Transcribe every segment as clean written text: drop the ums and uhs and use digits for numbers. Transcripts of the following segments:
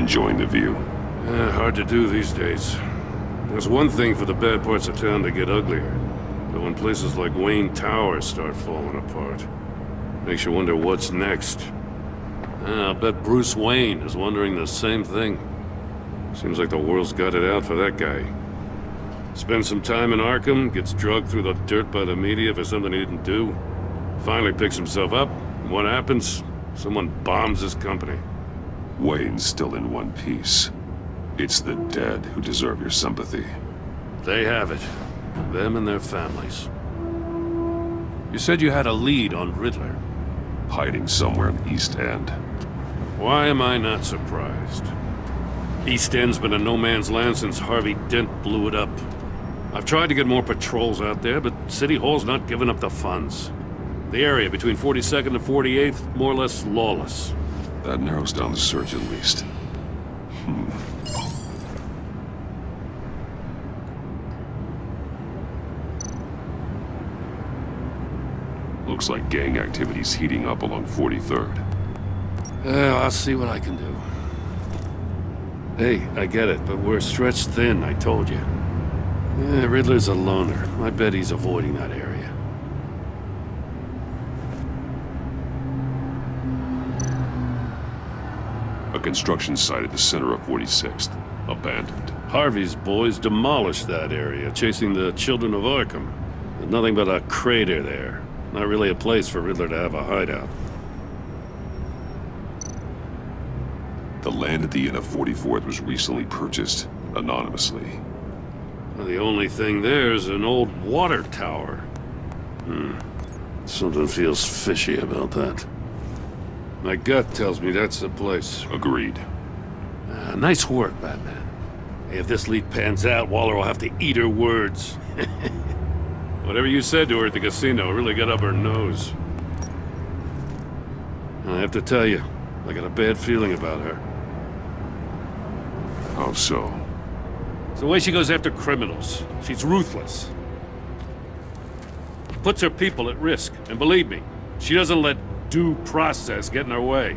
Enjoying the view? Hard to do these days. There's one thing for the bad parts of town to get uglier. But when places like Wayne Tower start falling apart, makes you wonder what's next. I'll bet Bruce Wayne is wondering the same thing. Seems like the world's got it out for that guy. Spends some time in Arkham, gets drugged through the dirt by the media for something he didn't do. Finally picks himself up, and what happens? Someone bombs his company. Wayne's still in one piece. It's the dead who deserve your sympathy. They have it. Them and their families. You said you had a lead on Riddler. Hiding somewhere in the East End. Why am I not surprised? East End's been a no-man's land since Harvey Dent blew it up. I've tried to get more patrols out there, but City Hall's not giving up the funds. The area between 42nd and 48th, more or less lawless. That narrows down the search at least. Looks like gang activity's heating up along 43rd. I'll see what I can do. Hey, I get it, but we're stretched thin, I told you. Riddler's a loner. I bet he's avoiding that area. A construction site at the center of 46th. Abandoned. Harvey's boys demolished that area, chasing the children of Arkham. There's nothing but a crater there. Not really a place for Riddler to have a hideout. The land at the end of 44th was recently purchased, anonymously. Well, the only thing there is an old water tower. Something feels fishy about that. My gut tells me that's the place. Agreed. Nice work, Batman. Hey, if this lead pans out, Waller will have to eat her words. Whatever you said to her at the casino really got up her nose. I have to tell you, I got a bad feeling about her. How so? It's the way she goes after criminals. She's ruthless. Puts her people at risk. And believe me, she doesn't let due process get in her way.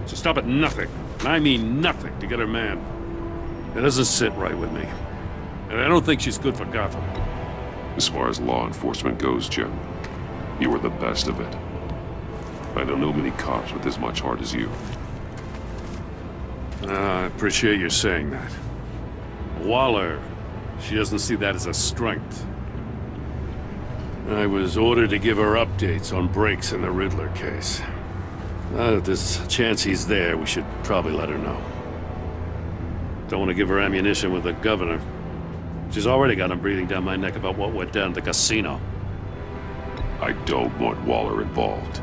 She'll stop at nothing, and I mean nothing, to get her man. It doesn't sit right with me. And I don't think she's good for Gotham. As far as law enforcement goes, Jim, you are the best of it. I don't know many cops with as much heart as you. I appreciate you saying that. Waller, she doesn't see that as a strength. I was ordered to give her updates on breaks in the Riddler case. If there's a chance he's there, we should probably let her know. Don't want to give her ammunition with the governor. She's already got him breathing down my neck about what went down at the casino. I don't want Waller involved.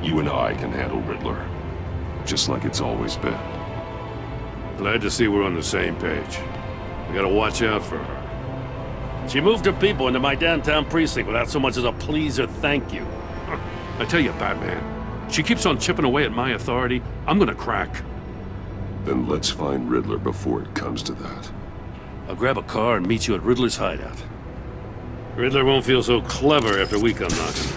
You and I can handle Riddler, just like it's always been. Glad to see we're on the same page. We gotta watch out for her. She moved her people into my downtown precinct without so much as a please or thank you. I tell you, Batman, she keeps on chipping away at my authority, I'm gonna crack. Then let's find Riddler before it comes to that. I'll grab a car and meet you at Riddler's hideout. Riddler won't feel so clever after we come knocking.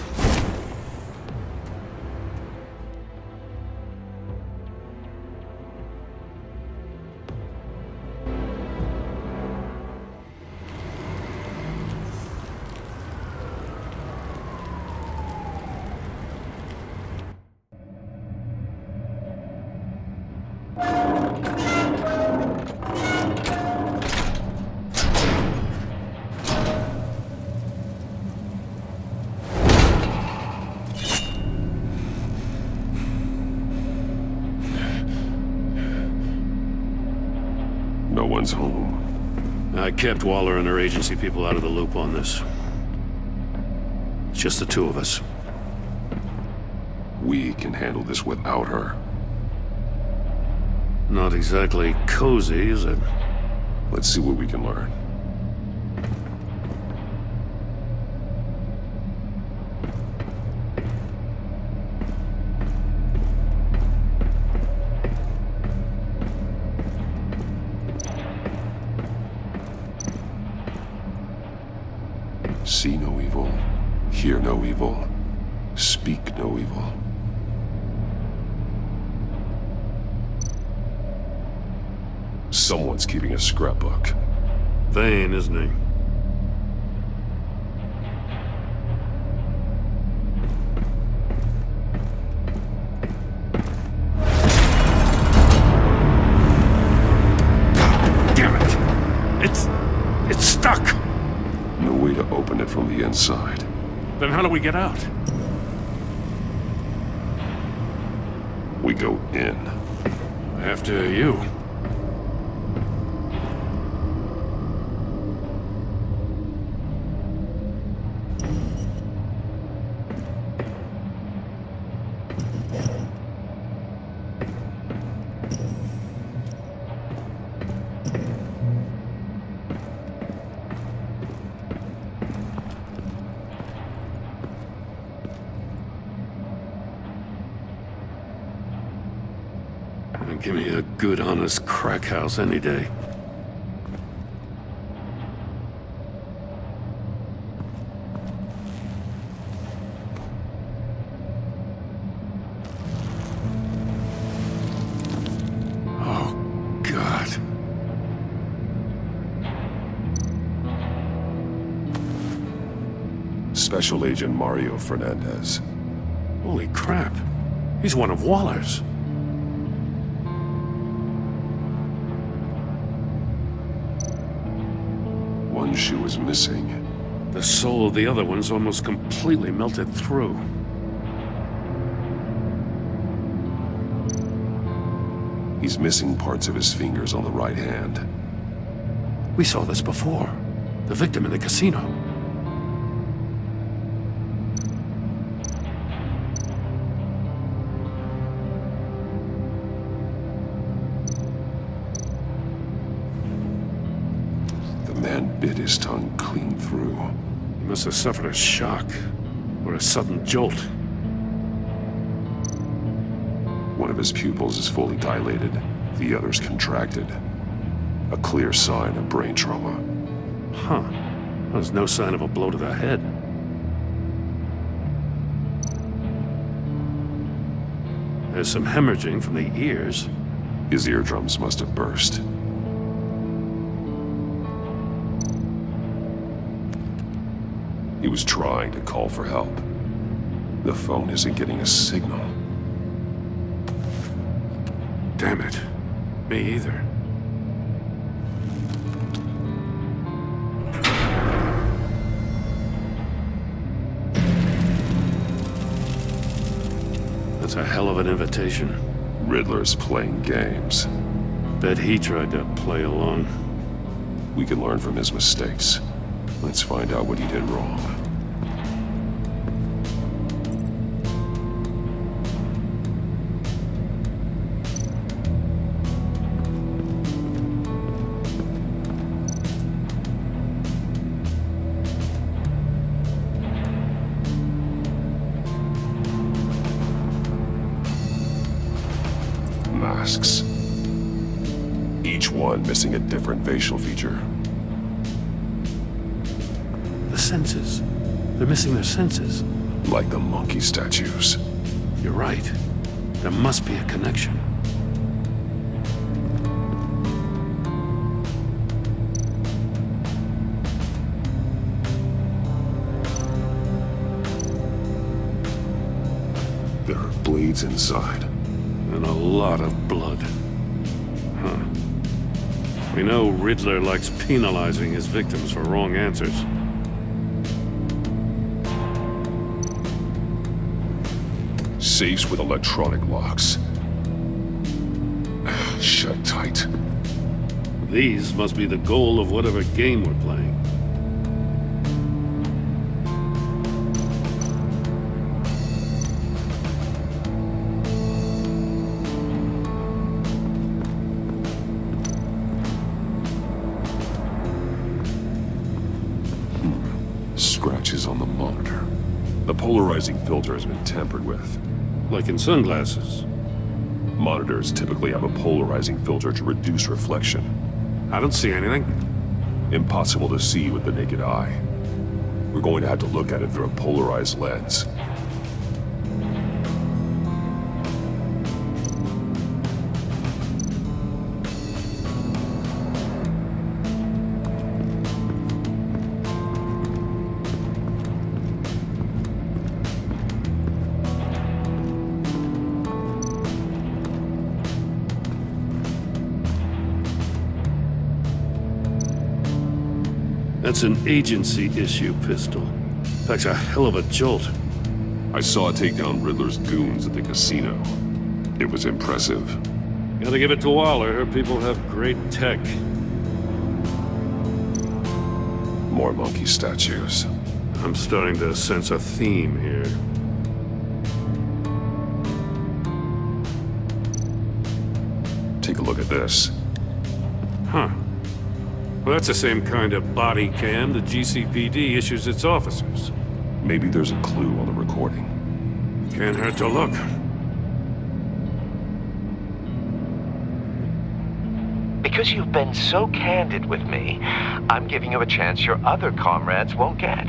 No one's home. I kept Waller and her agency people out of the loop on this. It's just the two of us. We can handle this without her. Not exactly cozy, is it? Let's see what we can learn. See no evil, hear no evil, speak no evil. Someone's keeping a scrapbook. Vain, isn't he? Damn it! It's stuck! No way to open it from the inside. Then how do we get out? We go in. After you. Give me a good, honest crack house any day. Oh, God. Special Agent Mario Fernandez. Holy crap. He's one of Waller's. One shoe is missing. The soul of the other one's almost completely melted through. He's missing parts of his fingers on the right hand. We saw this before. The victim in the casino. The man bit his tongue clean through. He must have suffered a shock or a sudden jolt. One of his pupils is fully dilated, the other's contracted. A clear sign of brain trauma. Huh. There's no sign of a blow to the head. There's some hemorrhaging from the ears. His eardrums must have burst. He was trying to call for help. The phone isn't getting a signal. Damn it. Me either. That's a hell of an invitation. Riddler's playing games. Bet he tried to play along. We can learn from his mistakes. Let's find out what he did wrong. Masks. Each one missing a different facial feature. The senses. They're missing their senses. Like the monkey statues. You're right. There must be a connection. There are blades inside. And a lot of blood. Huh. We know Riddler likes penalizing his victims for wrong answers. Safes with electronic locks. Shut tight. These must be the goal of whatever game we're playing. Scratches on the monitor. The polarizing filter has been tampered with. Like in sunglasses. Monitors typically have a polarizing filter to reduce reflection. I don't see anything. Impossible to see with the naked eye. We're going to have to look at it through a polarized lens. That's an agency-issue pistol. Packs a hell of a jolt. I saw it take down Riddler's goons at the casino. It was impressive. Gotta give it to Waller. Her people have great tech. More monkey statues. I'm starting to sense a theme here. Take a look at this. Huh. Well, that's the same kind of body cam the GCPD issues its officers. Maybe there's a clue on the recording. Can't hurt to look. Because you've been so candid with me, I'm giving you a chance your other comrades won't get.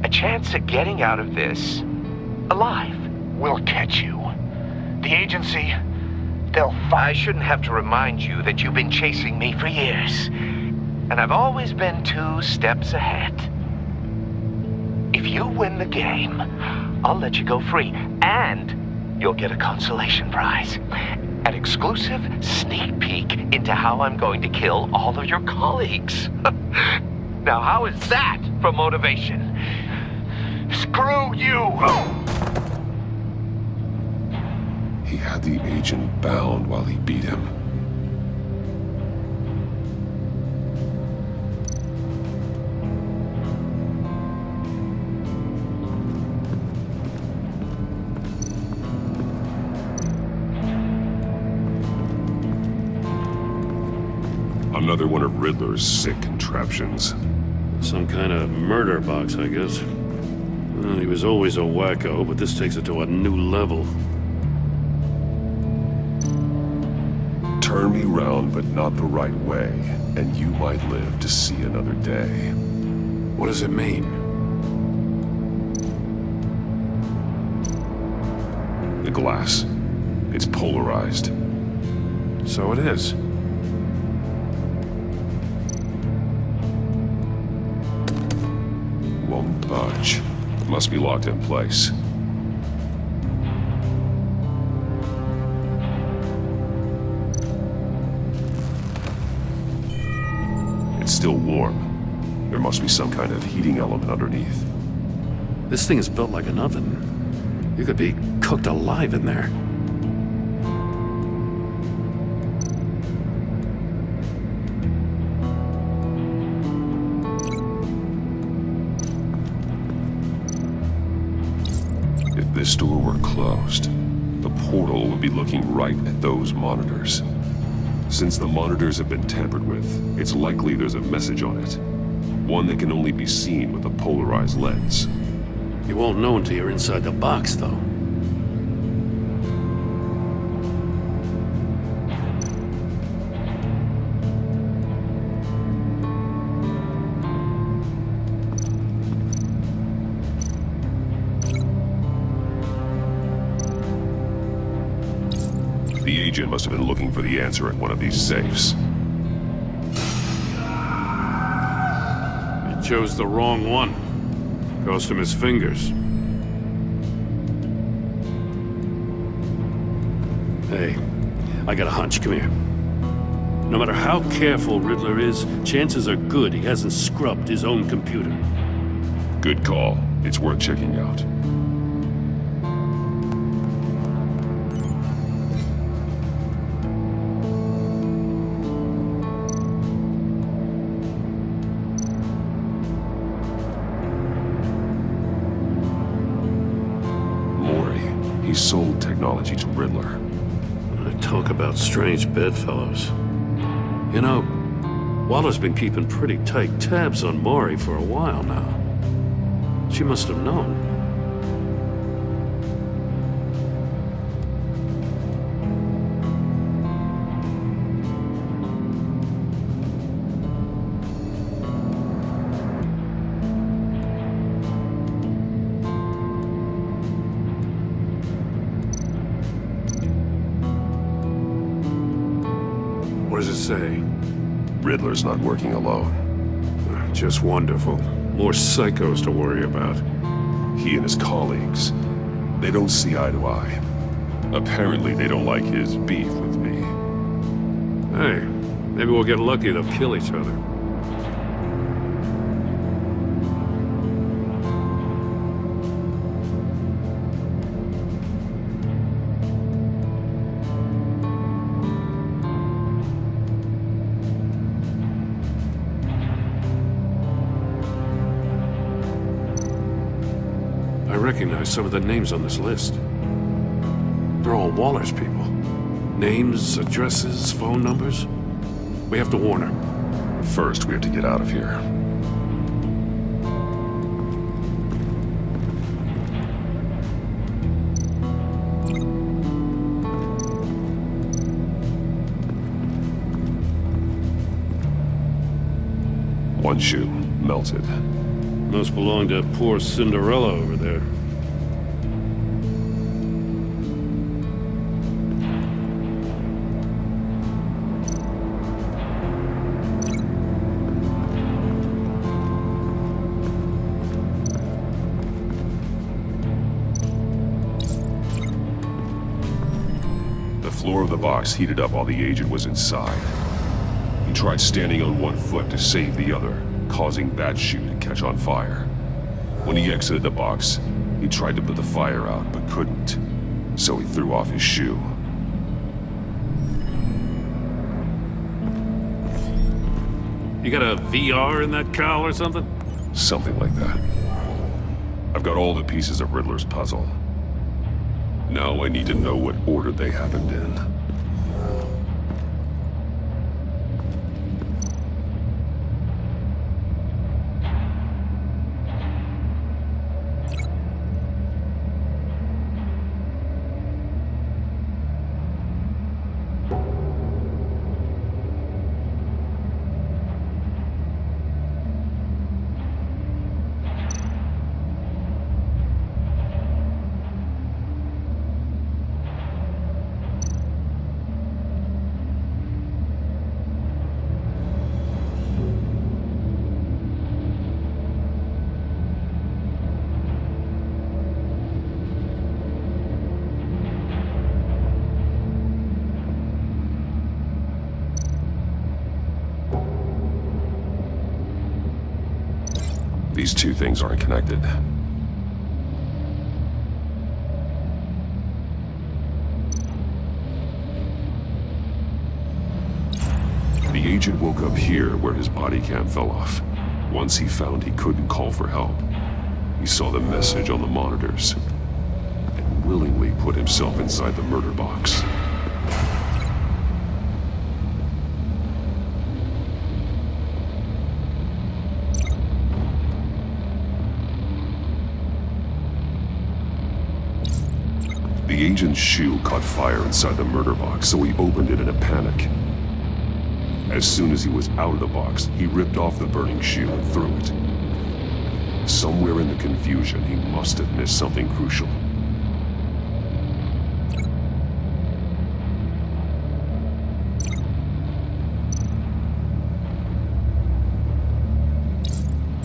A chance at getting out of this alive. We'll catch you. The agency, they'll I shouldn't have to remind you that you've been chasing me for years. And I've always been 2 steps ahead. If you win the game, I'll let you go free. And you'll get a consolation prize. An exclusive sneak peek into how I'm going to kill all of your colleagues. Now, how is that for motivation? screw you! He had the agent bound while he beat him. Another one of Riddler's sick contraptions. Some kind of murder box, I guess. Well, he was always a wacko, but this takes it to a new level. Turn me round, but not the right way, and you might live to see another day. What does it mean? The glass. It's polarized. So it is. Won't budge. Must be locked in place. It's still warm. There must be some kind of heating element underneath. This thing is built like an oven. You could be cooked alive in there. If this door were closed, the portal would be looking right at those monitors. Since the monitors have been tampered with, it's likely there's a message on it. One that can only be seen with a polarized lens. You won't know until you're inside the box, though. The agent must have been looking for the answer at one of these safes. He chose the wrong one. Cost him his fingers. Hey, I got a hunch. Come here. No matter how careful Riddler is, chances are good he hasn't scrubbed his own computer. Good call. It's worth checking out. He sold technology to Riddler. Talk about strange bedfellows. You know, Waller's been keeping pretty tight tabs on Maury for a while now. She must have known. What does it say? Riddler's not working alone. Just wonderful. More psychos to worry about. He and his colleagues, they don't see eye to eye. Apparently they don't like his beef with me. Hey, maybe we'll get lucky to kill each other. recognize some of the names on this list. They're all Waller's people. Names, addresses, phone numbers. We have to warn her. First, we have to get out of here. One shoe, melted. Must belong to poor Cinderella over there. The floor of the box heated up while the agent was inside. He tried standing on one foot to save the other, causing that shoe to catch on fire. When he exited the box, he tried to put the fire out, but couldn't. So he threw off his shoe. You got a VR in that cowl or something? Something like that. I've got all the pieces of Riddler's puzzle. Now I need to know what order they happened in. These two things aren't connected. The agent woke up here where his body cam fell off. Once he found he couldn't call for help, he saw the message on the monitors and willingly put himself inside the murder box. The agent's shoe caught fire inside the murder box, so he opened it in a panic. As soon as he was out of the box, he ripped off the burning shoe and threw it. Somewhere in the confusion, he must have missed something crucial.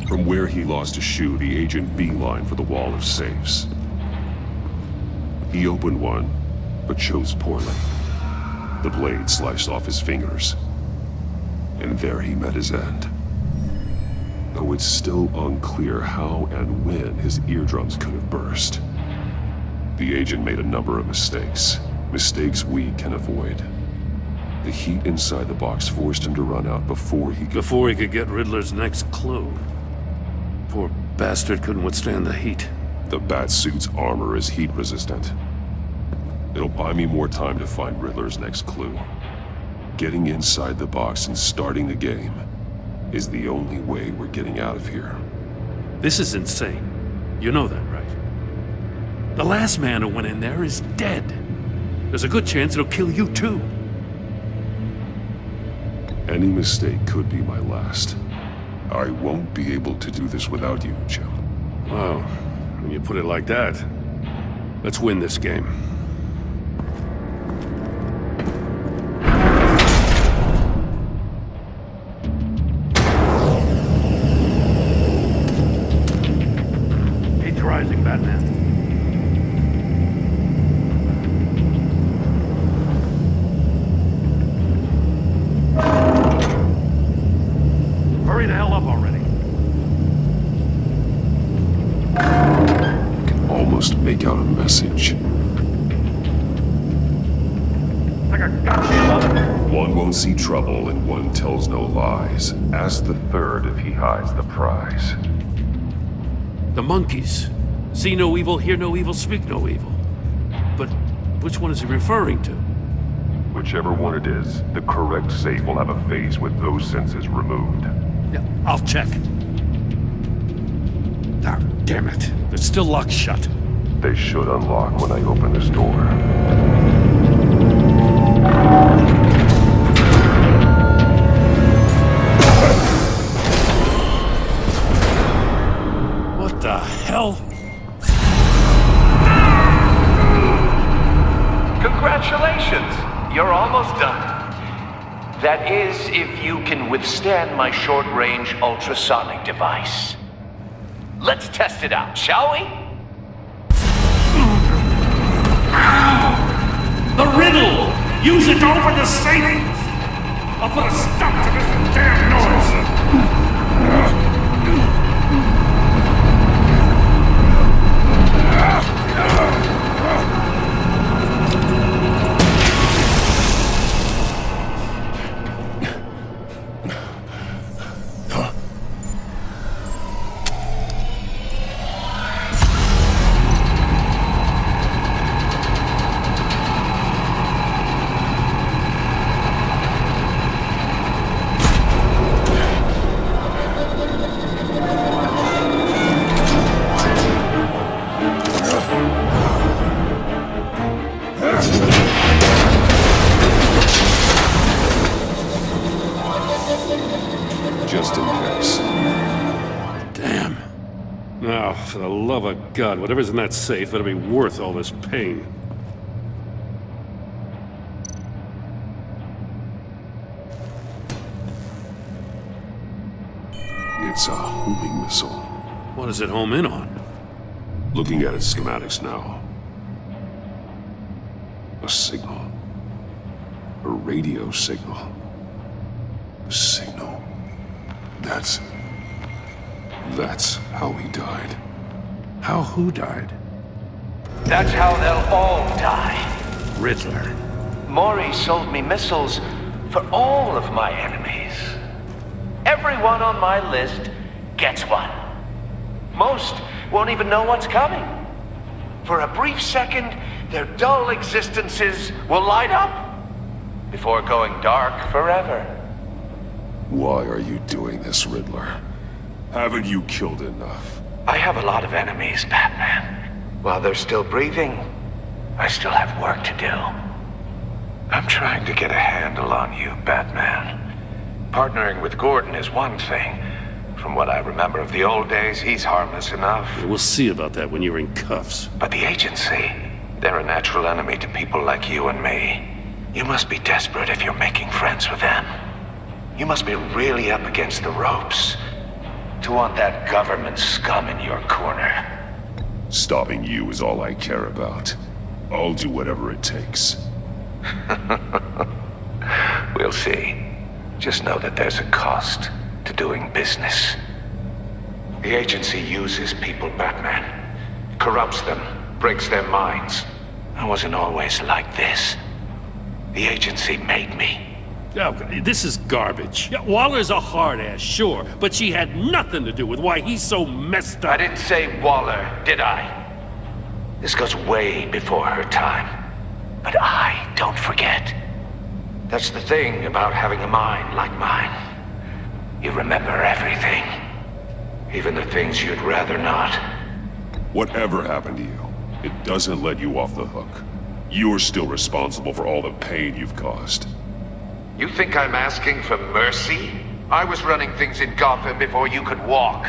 From where he lost a shoe, the agent beelined for the wall of safes. He opened one, but chose poorly. The blade sliced off his fingers. And there he met his end. Though it's still unclear how and when his eardrums could have burst. The agent made a number of mistakes. Mistakes we can avoid. The heat inside the box forced him to run out before he could get Riddler's next clue. Poor bastard couldn't withstand the heat. The Batsuit's armor is heat resistant. It'll buy me more time to find Riddler's next clue. Getting inside the box and starting the game is the only way we're getting out of here. This is insane. You know that, right? The last man who went in there is dead. There's a good chance it'll kill you too. Any mistake could be my last. I won't be able to do this without you, Jim. Well, when you put it like that, let's win this game. Heat's rising, Batman. Hurry the hell up already. I can almost make out a message. Like a goddamn oven. One won't see trouble and one tells no lies. Ask the third if he hides the prize. The monkeys. See no evil, hear no evil, speak no evil. But which one is he referring to? Whichever one it is, the correct safe will have a phase with those senses removed. Yeah, I'll check. Ah, damn it. They're still locked shut. They should unlock when I open this door. What the hell? Congratulations! You're almost done. That is, if you can withstand my short-range ultrasonic device. Let's test it out, shall we? The riddle! Use it to open the safe! I'll put a stop to this damn noise! Just in case. Damn. Now, for the love of God, whatever's in that safe better be worth all this pain. It's a homing missile. What does it home in on? Looking at its schematics now. A signal. A radio signal. A signal. That's how he died. How who died? That's how they'll all die. Riddler. Maury sold me missiles for all of my enemies. Everyone on my list gets one. Most won't even know what's coming. For a brief second, their dull existences will light up before going dark forever. Why are you doing this, Riddler? Haven't you killed enough? I have a lot of enemies, Batman. While they're still breathing, I still have work to do. I'm trying to get a handle on you, Batman. Partnering with Gordon is one thing. From what I remember of the old days, he's harmless enough. We'll see about that when you're in cuffs. But the agency, they're a natural enemy to people like you and me. You must be desperate if you're making friends with them. You must be really up against the ropes to want that government scum in your corner. Stopping you is all I care about. I'll do whatever it takes. We'll see. Just know that there's a cost to doing business. The agency uses people, Batman. Corrupts them, breaks their minds. I wasn't always like this. The agency made me. Oh, this is garbage. Yeah, Waller's a hard-ass, sure, but she had nothing to do with why he's so messed up. I didn't say Waller, did I? This goes way before her time. But I don't forget. That's the thing about having a mind like mine. You remember everything. Even the things you'd rather not. Whatever happened to you, it doesn't let you off the hook. You're still responsible for all the pain you've caused. You think I'm asking for mercy? I was running things in Gotham before you could walk.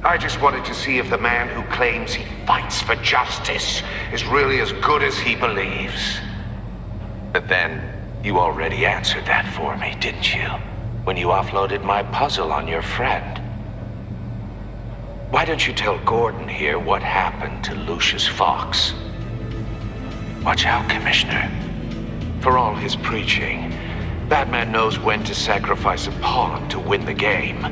I just wanted to see if the man who claims he fights for justice is really as good as he believes. But then, you already answered that for me, didn't you? When you offloaded my puzzle on your friend. Why don't you tell Gordon here what happened to Lucius Fox? Watch out, Commissioner. For all his preaching, Batman knows when to sacrifice a pawn to win the game.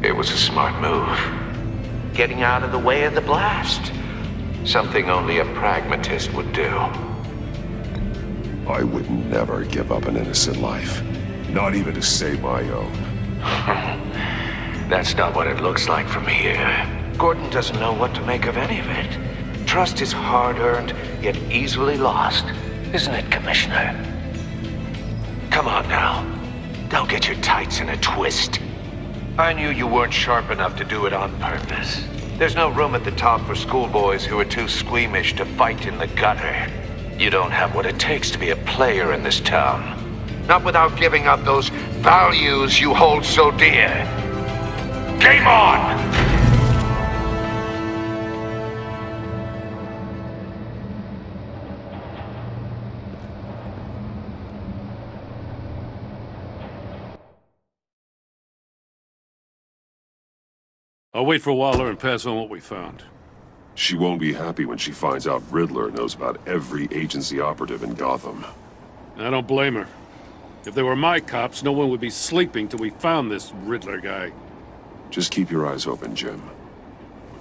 It was a smart move. Getting out of the way of the blast. Something only a pragmatist would do. I would never give up an innocent life. Not even to save my own. That's not what it looks like from here. Gordon doesn't know what to make of any of it. Trust is hard-earned, yet easily lost. Isn't it, Commissioner? Come on now. Don't get your tights in a twist. I knew you weren't sharp enough to do it on purpose. There's no room at the top for schoolboys who are too squeamish to fight in the gutter. You don't have what it takes to be a player in this town. Not without giving up those values you hold so dear. Game on! I'll wait for Waller and pass on what we found. She won't be happy when she finds out Riddler knows about every agency operative in Gotham. I don't blame her. If they were my cops, no one would be sleeping till we found this Riddler guy. Just keep your eyes open, Jim.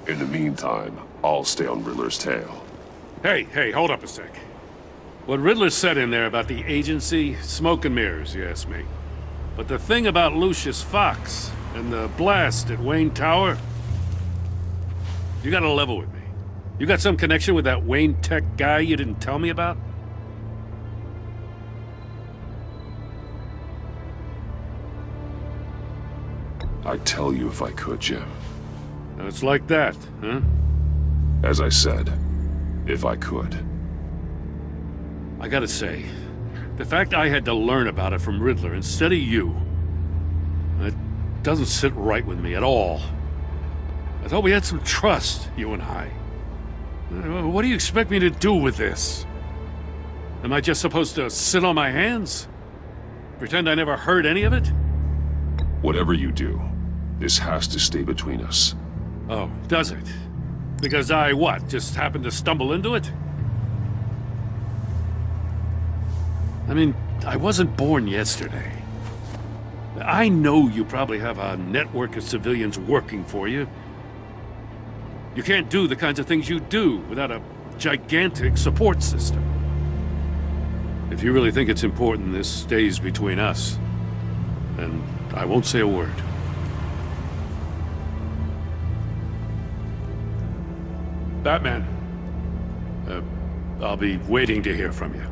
In the meantime, I'll stay on Riddler's tail. Hey, hold up a sec. What Riddler said in there about the agency, smoke and mirrors, you ask me. But the thing about Lucius Fox and the blast at Wayne Tower, you gotta level with me. You got some connection with that Wayne Tech guy you didn't tell me about? I'd tell you if I could, Jim. Now it's like that, huh? As I said, if I could. I gotta say, the fact I had to learn about it from Riddler instead of you, it doesn't sit right with me at all. I thought we had some trust, you and I. What do you expect me to do with this? Am I just supposed to sit on my hands? Pretend I never heard any of it? Whatever you do, this has to stay between us. Oh, does it? Because I, what, just happened to stumble into it? I mean, I wasn't born yesterday. I know you probably have a network of civilians working for you. You can't do the kinds of things you do without a gigantic support system. If you really think it's important this stays between us, then I won't say a word. Batman, I'll be waiting to hear from you.